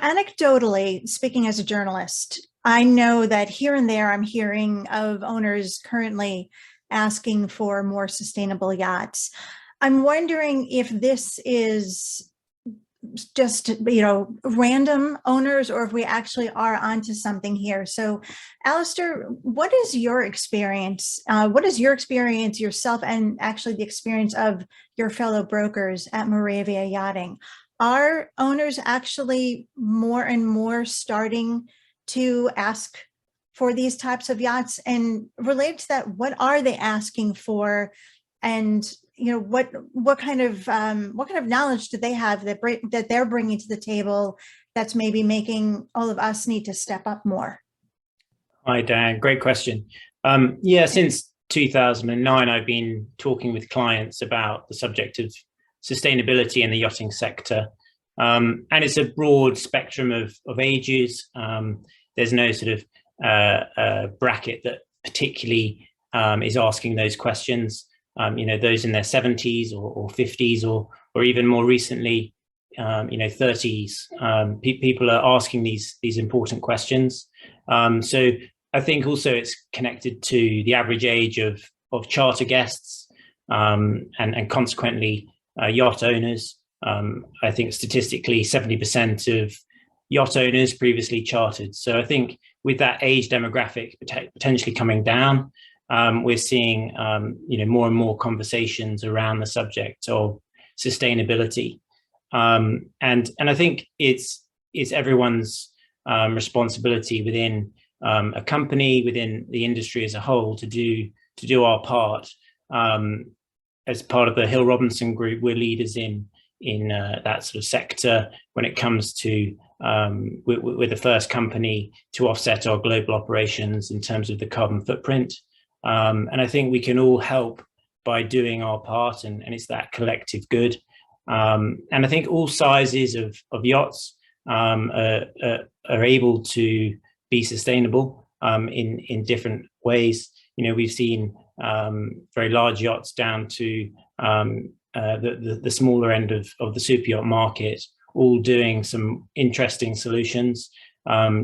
Anecdotally, speaking as a journalist, I know that here and there I'm hearing of owners currently asking for more sustainable yachts. I'm wondering if this is just, random owners, or if we actually are onto something here. So, Alastair, what is your experience? What is your experience yourself, and actually the experience of your fellow brokers at Moravia Yachting? Are owners actually more and more starting to ask for these types of yachts? And related to that, what are they asking for? And what kind of knowledge do they have that they're bringing to the table that's maybe making all of us need to step up more? Hi, Dan. Great question. Yeah, since 2009, I've been talking with clients about the subject of sustainability in the yachting sector. And it's a broad spectrum of ages. There's no sort of bracket that particularly is asking those questions. Those in their 70s or 50s or even more recently, 30s. People are asking these important questions. So I think also it's connected to the average age of charter guests and consequently yacht owners. I think statistically 70% of yacht owners previously chartered. So I think with that age demographic potentially coming down, we're seeing more and more conversations around the subject of sustainability, and I think it's everyone's responsibility within a company, within the industry as a whole, to do our part. As part of the Hill Robinson Group, we're leaders in that sort of sector when it comes to we're the first company to offset our global operations in terms of the carbon footprint. And I think we can all help by doing our part, and it's that collective good. And I think all sizes of yachts are able to be sustainable in different ways. We've seen very large yachts down to the smaller end of the super yacht market, all doing some interesting solutions.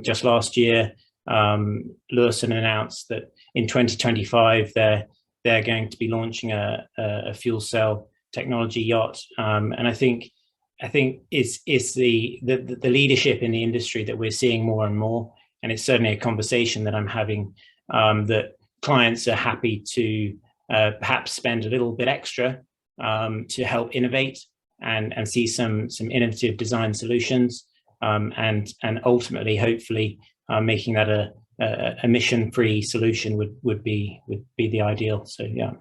Just last year, Lewison announced that in 2025 they're going to be launching a fuel cell technology yacht, and I think it's the leadership in the industry that we're seeing more and more, and it's certainly a conversation that I'm having, that clients are happy to perhaps spend a little bit extra to help innovate and see some innovative design solutions, and ultimately, hopefully, making that a emission-free solution would be the ideal. So yeah.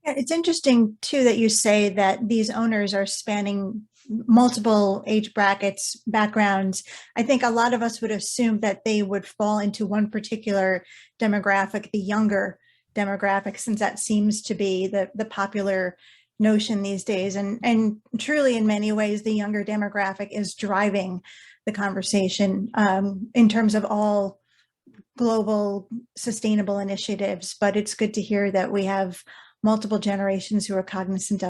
Yeah, it's interesting too that you say that these owners are spanning multiple age brackets, backgrounds. I think a lot of us would assume that they would fall into one particular demographic, the younger demographic, since that seems to be the popular notion these days. And truly, in many ways, the younger demographic is driving the conversation in terms of all global sustainable initiatives. But it's good to hear that we have multiple generations who are cognizant of